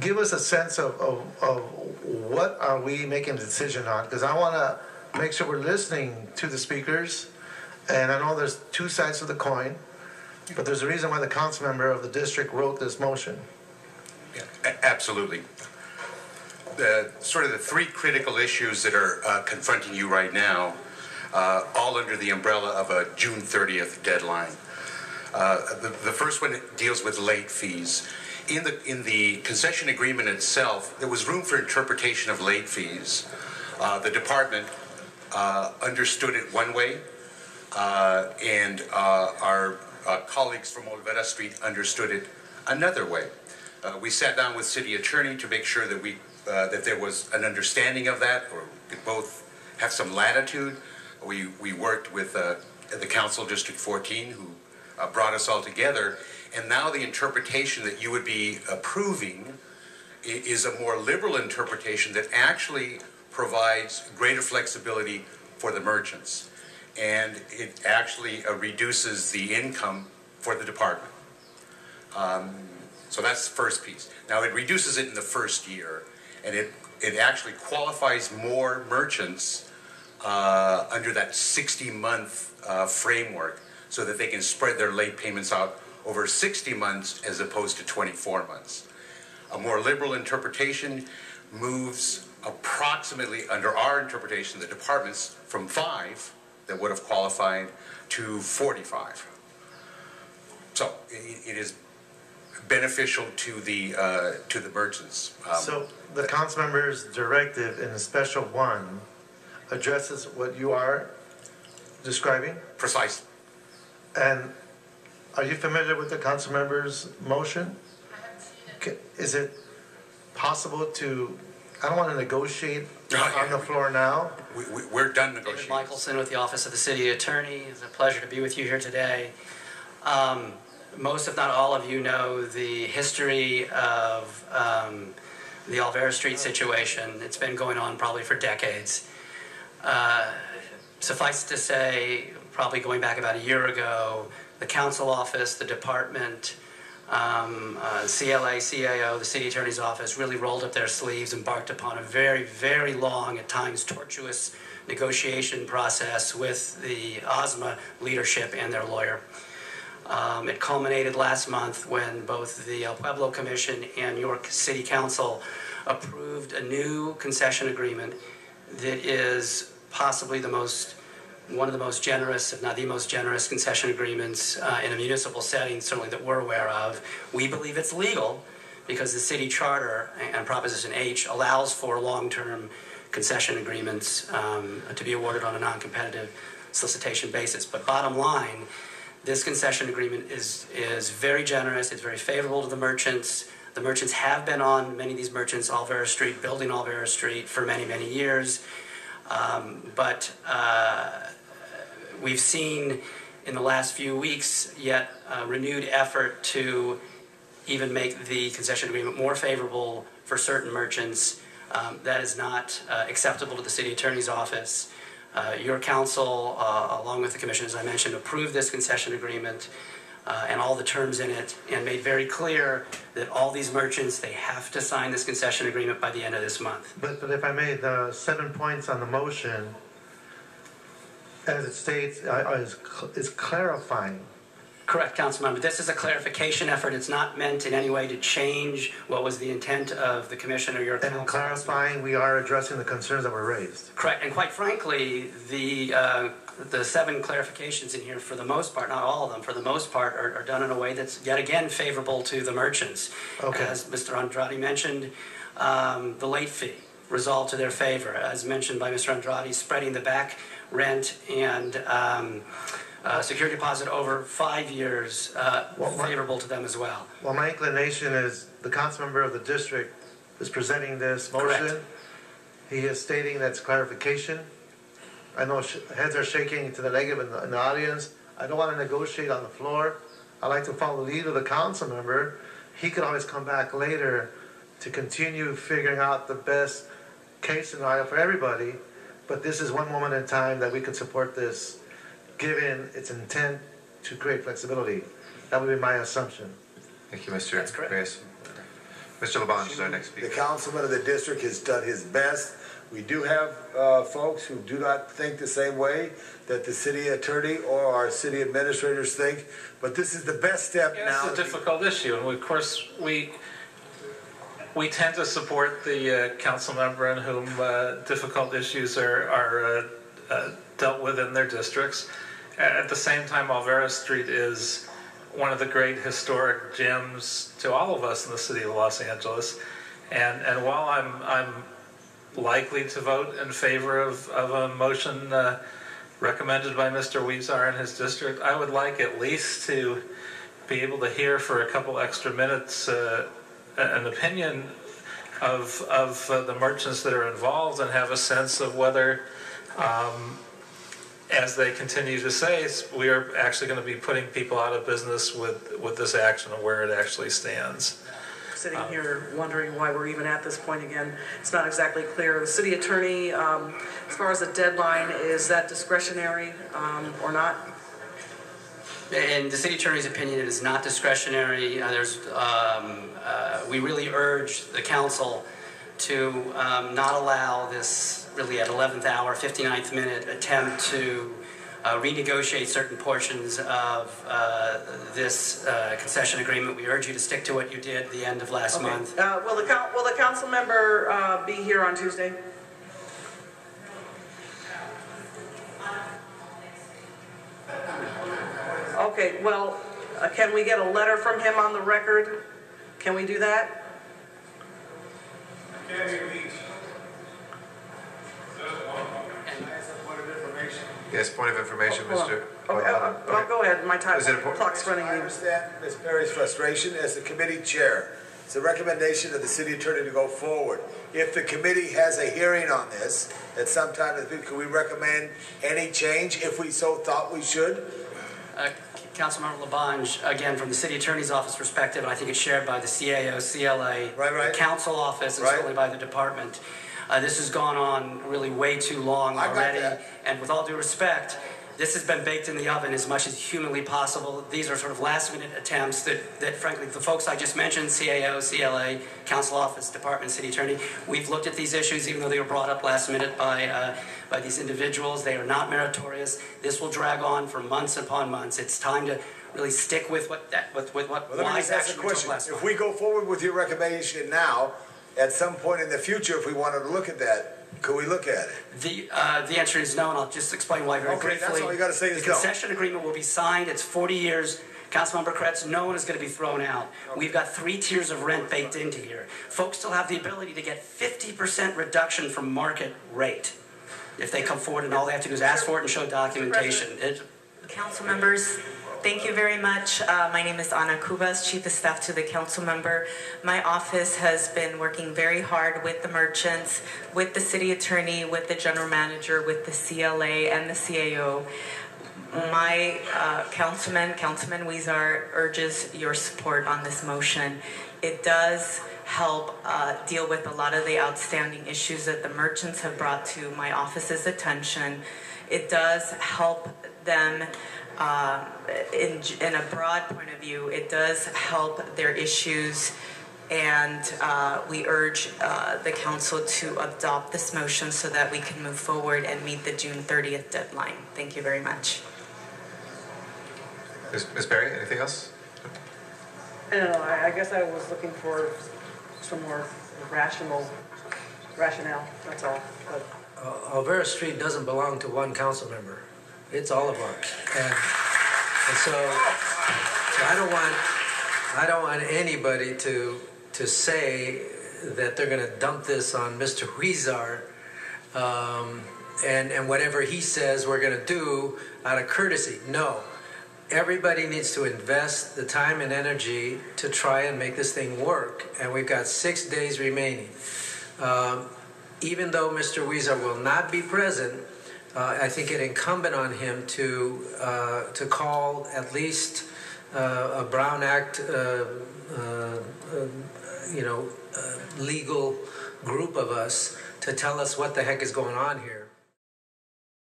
give us a sense of what are we making a decision on, because I want to make sure we're listening to the speakers, and I know there's two sides of the coin, but there's a reason why the council member of the district wrote this motion. Yeah, absolutely. Sort of the three critical issues that are confronting you right now, all under the umbrella of a June 30th deadline. The first one deals with late fees. In the concession agreement itself, there was room for interpretation of late fees. The department understood it one way, and our colleagues from Olvera Street understood it another way. We sat down with city attorney to make sure that that there was an understanding of that, or we could both have some latitude. We worked with the Council District 14, who brought us all together, and now the interpretation that you would be approving is a more liberal interpretation that actually provides greater flexibility for the merchants, and it actually reduces the income for the department. So that's the first piece. Now it reduces it in the first year, and it actually qualifies more merchants under that 60-month framework, so that they can spread their late payments out over 60 months as opposed to 24 months. A more liberal interpretation moves approximately, under our interpretation, the departments from 5 that would have qualified to 45. So it is beneficial to the merchants. So the council member's directive in the special one addresses what you are describing? Precisely. And are you familiar with the council member's motion? I haven't seen it. Is it possible to, I don't want to negotiate on the floor now. We're done David negotiating. Michelson with the Office of the City Attorney. It's a pleasure to be with you here today. Most, if not all of you, know the history of the Olvera Street situation. It's been going on probably for decades. Suffice to say, probably going back about a year ago, the council office, the department, CLA, CAO, the city attorney's office really rolled up their sleeves, embarked upon a very, very long, at times tortuous negotiation process with the OSMA leadership and their lawyer. It culminated last month when both the El Pueblo Commission and York City Council approved a new concession agreement that is possibly one of the most generous, if not the most generous, concession agreements in a municipal setting, certainly that we're aware of. We believe it's legal because the city charter and Proposition H allows for long-term concession agreements to be awarded on a non-competitive solicitation basis. But bottom line, this concession agreement is very generous. It's very favorable to the merchants. The merchants have been on, many of these merchants, Olvera Street, building Olvera Street for many, many years. But we've seen in the last few weeks yet renewed effort to even make the concession agreement more favorable for certain merchants. That is not acceptable to the city attorney's office. Your council, along with the commission, as I mentioned, approved this concession agreement and all the terms in it, and made very clear that all these merchants, they have to sign this concession agreement by the end of this month. But if I may, the 7 points on the motion, as it states, is clarifying. Correct, Councilmember. This is a clarification effort. It's not meant in any way to change what was the intent of the commission or your council. And in clarifying, we are addressing the concerns that were raised. Correct, and quite frankly, the 7 clarifications in here, for the most part, not all of them, for the most part, are done in a way that's yet again favorable to the merchants. Okay. As Mr. Andrade mentioned, the late fee resolved to their favor. As mentioned by Mr. Andrade, spreading the back rent and security deposit over 5 years, favorable to them as well. Well, my inclination is the council member of the district is presenting this motion. Correct. He is stating that's clarification. I know heads are shaking to the negative in the audience. I don't want to negotiate on the floor. I like to follow the lead of the council member. He could always come back later to continue figuring out the best case scenario for everybody. But this is one moment in time that we could support this, given its intent to create flexibility. That would be my assumption. Thank you, Mr. That's correct. Reyes. Mr. Labange is our next The speaker. councilman of the district has done his best. We do have folks who do not think the same way that the city attorney or our city administrators think, but this is the best step now. It's a difficult issue, and of course we tend to support the council member in whom difficult issues are dealt with in their districts. At the same time, Alvera Street is one of the great historic gems to all of us in the city of Los Angeles, and while I'm likely to vote in favor of a motion recommended by Mr. Weezar in his district, I would like at least to be able to hear for a couple extra minutes an opinion of the merchants that are involved and have a sense of whether, as they continue to say, we are actually going to be putting people out of business with this action and where it actually stands. Sitting here wondering why we're even at this point again. It's not exactly clear. The city attorney, as far as the deadline, is that discretionary or not? In the city attorney's opinion, it is not discretionary. We really urge the council to not allow this really at 11th hour, 59th minute attempt to renegotiate certain portions of this concession agreement. We urge you to stick to what you did at the end of last month. Will the council member be here on Tuesday? Okay, well, can we get a letter from him on the record? Can we do that? Yes, point of information, Mr. Okay, well, go ahead. My time Is it important? clock's running. I understand Ms. Perry's frustration as the committee chair. It's a recommendation of the city attorney to go forward. If the committee has a hearing on this at some time, can we recommend any change if we so thought we should? Councilmember Labange, again, from the city attorney's office perspective, and I think it's shared by the CAO, CLA, Right. the council office, and Right. certainly by the department. This has gone on really way too long I got already, that. and with all due respect, this has been baked in the oven as much as humanly possible. These are sort of last-minute attempts that frankly, the folks I just mentioned, CAO, CLA, council office, department, city attorney, we've looked at these issues, even though they were brought up last minute by these individuals. They are not meritorious. This will drag on for months upon months. It's time to really stick with what Well, let me wise just ask action a we took question. last If month. we go forward with your recommendation now, at some point in the future, if we wanted to look at that, could we look at it? The answer is no, and I'll just explain why very Okay, briefly. that's all you gotta say is the no. concession agreement will be signed. It's 40 years. Councilmember Kretz, no one is going to be thrown out. We've got 3 tiers of rent baked into here. Folks still have the ability to get 50% reduction from market rate if they come forward, and all they have to do is ask for it and show documentation. Council members, thank you very much. My name is Ana Cubas, Chief of Staff to the council member. My office has been working very hard with the merchants, with the city attorney, with the general manager, with the CLA and the CAO. My Councilman Weezar urges your support on this motion. It does help deal with a lot of the outstanding issues that the merchants have brought to my office's attention. It does help them in a broad point of view. It does help their issues, and we urge the council to adopt this motion so that we can move forward and meet the June 30th deadline. Thank you very much. Ms. Perry, anything else? I don't know. I guess I was looking for some more rationale. That's all. But Alvera Street doesn't belong to one council member. It's all of ours. And so I don't want anybody to say that they're going to dump this on Mr. Weezar and whatever he says we're going to do out of courtesy. No. Everybody needs to invest the time and energy to try and make this thing work. And we've got 6 days remaining. Even though Mr. Weezar will not be present, I think it incumbent on him to call at least a Brown Act, legal group of us to tell us what the heck is going on here.